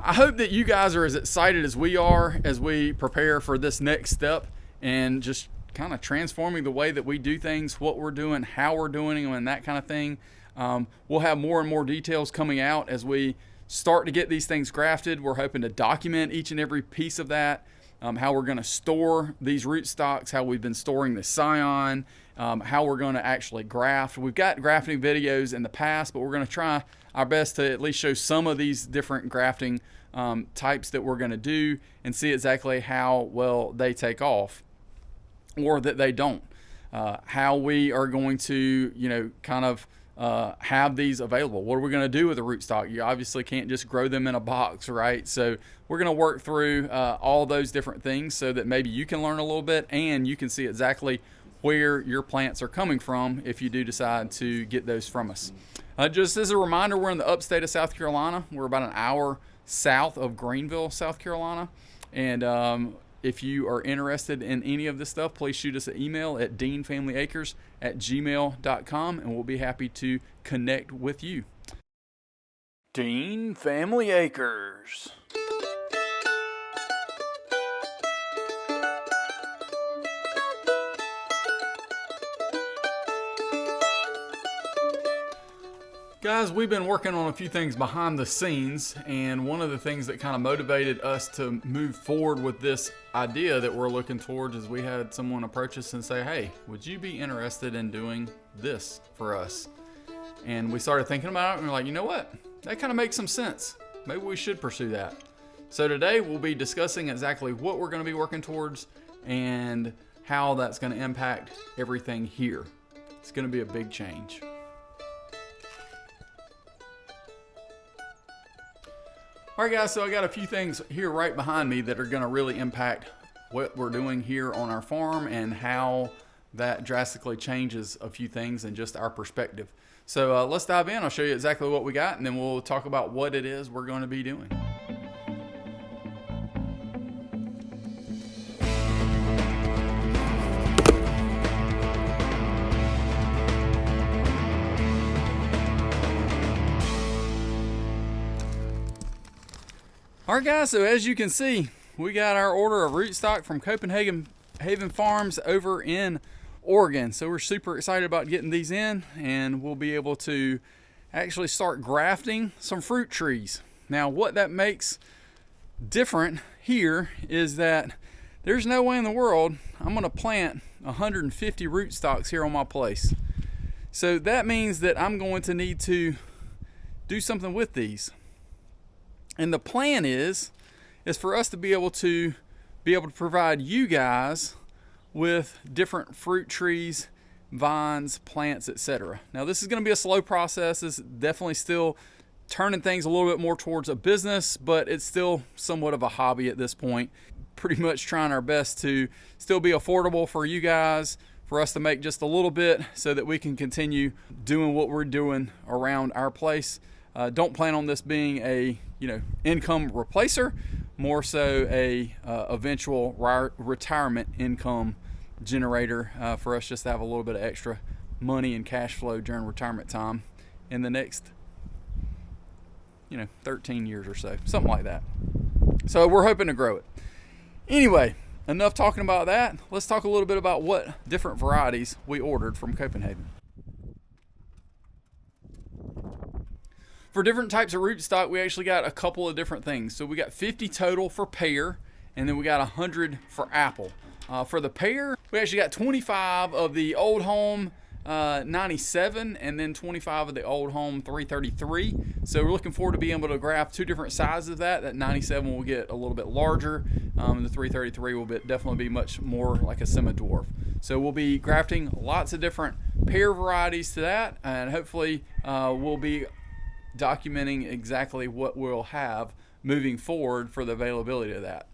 I hope that you guys are as excited as we are as we prepare for this next step and just kind of transforming the way that we do things, what we're doing, how we're doing them, and that kind of thing. We'll have more and more details coming out as we start to get these things grafted. We're hoping to document each and every piece of that, how we're going to store these rootstocks, how we've been storing the scion, how we're going to actually graft. We've got grafting videos in the past, but we're going to try our best to at least show some of these different grafting types that we're going to do and see exactly how well they take off or that they don't. How we are going to, kind of have these available. What are we going to do with the rootstock? You obviously can't just grow them in a box, right? So we're going to work through all those different things so that maybe you can learn a little bit and you can see exactly where your plants are coming from if you do decide to get those from us. Just as a reminder, we're in the upstate of South Carolina. We're about an hour south of Greenville, South Carolina. And if you are interested in any of this stuff, please shoot us an email at deanfamilyacres@gmail.com and we'll be happy to connect with you. Dean Family Acres. Guys, we've been working on a few things behind the scenes, and one of the things that kind of motivated us to move forward with this idea that we're looking towards is we had someone approach us and say, hey, would you be interested in doing this for us? And we started thinking about it, and we're like, you know what? That kind of makes some sense. Maybe we should pursue that. So today we'll be discussing exactly what we're going to be working towards and how that's going to impact everything here. It's going to be a big change. All right, guys, so I got a few things here right behind me that are going to really impact what we're doing here on our farm and how that drastically changes a few things and just our perspective. So let's dive in. I'll show you exactly what we got, and then we'll talk about what it is we're going to be doing. All right, guys, so as you can see, we got our order of rootstock from Copenhagen Farms over in Oregon. So we're super excited about getting these in, and we'll be able to actually start grafting some fruit trees. Now, what that makes different here is that there's no way in the world I'm going to plant 150 rootstocks here on my place. So that means that I'm going to need to do something with these. And the plan is for us to be able to provide you guys with different fruit trees, vines, plants, etc. Now this is going to be a slow process. It's definitely still turning things a little bit more towards a business, but it's still somewhat of a hobby at this point. Pretty much trying our best to still be affordable for you guys, for us to make just a little bit so that we can continue doing what we're doing around our place. Don't plan on this being a income replacer, more so a eventual retirement income generator for us just to have a little bit of extra money and cash flow during retirement time in the next 13 years or so, something like that. So we're hoping to grow it. Anyway, enough talking about that. Let's talk a little bit about what different varieties we ordered from Copenhagen. For different types of rootstock, we actually got a couple of different things. So we got 50 total for pear, and then we got 100 for apple. For the pear, we actually got 25 of the Old Home 97, and then 25 of the Old Home 333. So we're looking forward to being able to graft two different sizes of that. That 97 will get a little bit larger, and the 333 will definitely be much more like a semi-dwarf. So we'll be grafting lots of different pear varieties to that, and hopefully we'll be documenting exactly what we'll have moving forward for the availability of that.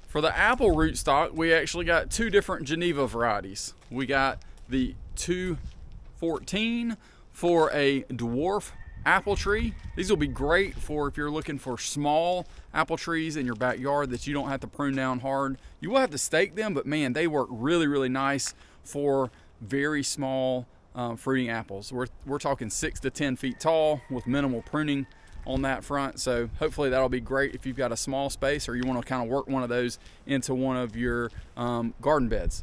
For the apple rootstock, we actually got two different Geneva varieties. We got the 214 for a dwarf apple tree. These will be great for if you're looking for small apple trees in your backyard that you don't have to prune down hard. You will have to stake them, but man, they work really, really nice for very small fruiting apples. We're talking 6 to 10 feet tall with minimal pruning on that front. So hopefully that'll be great if you've got a small space or you want to kind of work one of those into one of your garden beds.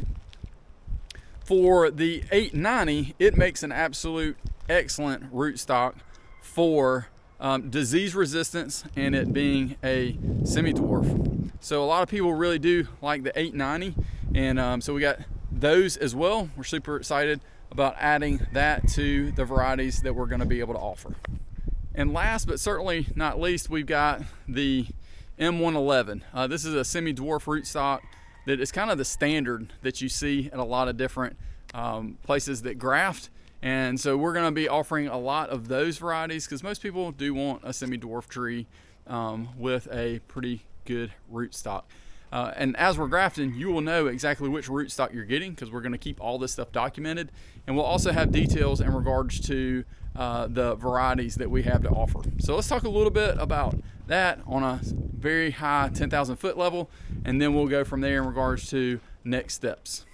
For the 890, it makes an absolute excellent rootstock for disease resistance and it being a semi-dwarf. So a lot of people really do like the 890, and so we got those as well. We're super excited about adding that to the varieties that we're going to be able to offer. And last but certainly not least, we've got the M111. This is a semi-dwarf rootstock that is kind of the standard that you see at a lot of different places that graft. And so we're going to be offering a lot of those varieties because most people do want a semi-dwarf tree with a pretty good rootstock. And as we're grafting, you will know exactly which rootstock you're getting because we're going to keep all this stuff documented. And we'll also have details in regards to the varieties that we have to offer. So let's talk a little bit about that on a very high 10,000 foot level, and then we'll go from there in regards to next steps.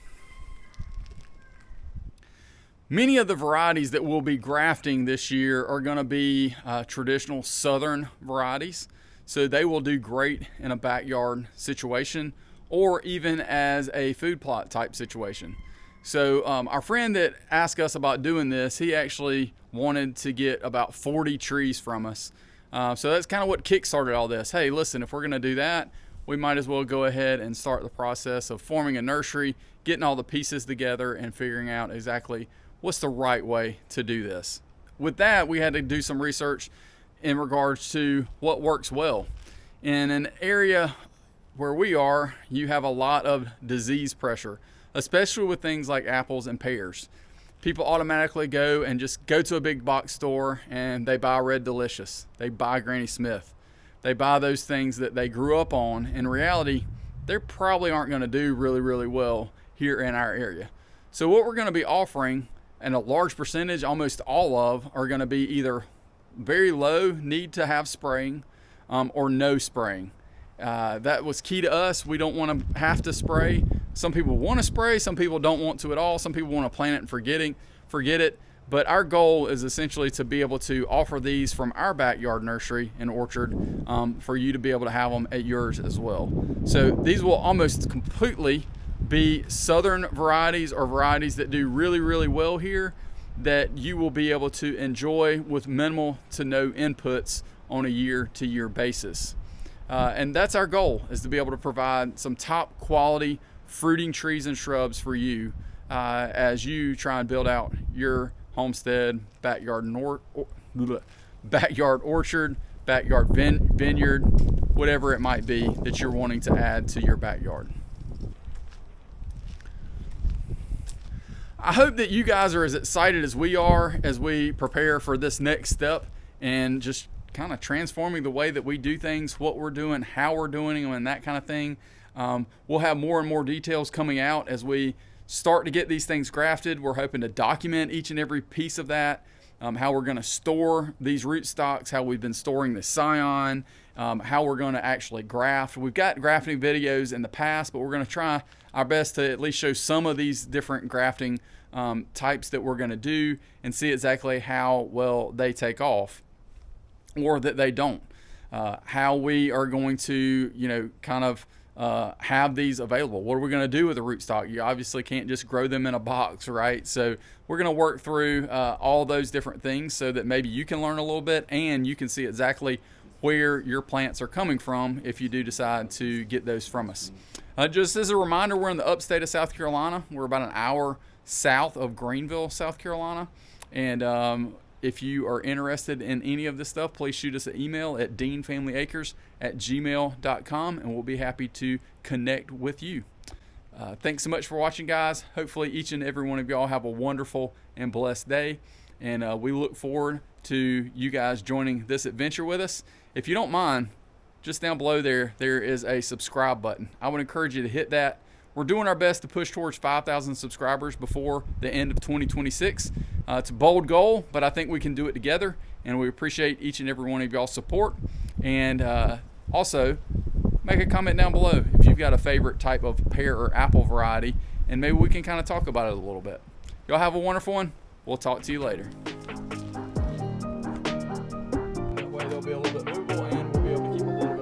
Many of the varieties that we'll be grafting this year are going to be traditional southern varieties. So they will do great in a backyard situation or even as a food plot type situation. So our friend that asked us about doing this, he actually wanted to get about 40 trees from us. So that's kind of what kickstarted all this. Hey, listen, if we're going to do that, we might as well go ahead and start the process of forming a nursery, getting all the pieces together and figuring out exactly what's the right way to do this. With that, we had to do some research in regards to what works well. In an area where we are, you have a lot of disease pressure, especially with things like apples and pears. People automatically go and just go to a big box store and they buy Red Delicious. They buy Granny Smith. They buy those things that they grew up on. In reality, they probably aren't going to do really, really well here in our area. So what we're going to be offering, and a large percentage, almost all of, are going to be either very low need to have spraying or no spraying. That was key to us. We don't want to have to spray. Some people want to spray, some people don't want to at all. Some people want to plant it and forget it. But our goal is essentially to be able to offer these from our backyard nursery and orchard for you to be able to have them at yours as well. So these will almost completely be southern varieties or varieties that do really, really well here that you will be able to enjoy with minimal to no inputs on a year-to-year basis. And that's our goal, is to be able to provide some top quality fruiting trees and shrubs for you as you try and build out your homestead, backyard orchard, backyard vineyard, whatever it might be that you're wanting to add to your backyard. I hope that you guys are as excited as we are as we prepare for this next step and just kind of transforming the way that we do things, what we're doing, how we're doing them, and that kind of thing. We'll have more and more details coming out as we start to get these things grafted. We're hoping to document each and every piece of that, how we're going to store these rootstocks, how we've been storing the scion, how we're going to actually graft. We've got grafting videos in the past, but we're going to try our best to at least show some of these different grafting types that we're going to do and see exactly how well they take off or that they don't. How we are going to, kind of have these available. What are we going to do with the rootstock? You obviously can't just grow them in a box, right? So we're going to work through all those different things so that maybe you can learn a little bit and you can see exactly where your plants are coming from if you do decide to get those from us. Just as a reminder, we're in the upstate of South Carolina. We're about an hour south of Greenville, South Carolina. And if you are interested in any of this stuff, please shoot us an email at deanfamilyacres@gmail.com, and we'll be happy to connect with you. Thanks so much for watching, guys. Hopefully each and every one of y'all have a wonderful and blessed day. And we look forward to you guys joining this adventure with us. If you don't mind, just down below there is a subscribe button. I would encourage you to hit that. We're doing our best to push towards 5,000 subscribers before the end of 2026. It's a bold goal, but I think we can do it together, and we appreciate each and every one of y'all's support. And also, make a comment down below if you've got a favorite type of pear or apple variety, and maybe we can kind of talk about it a little bit. Y'all have a wonderful one. We'll talk to you later. That way they'll be a little bit movable and we'll be able to keep a little bit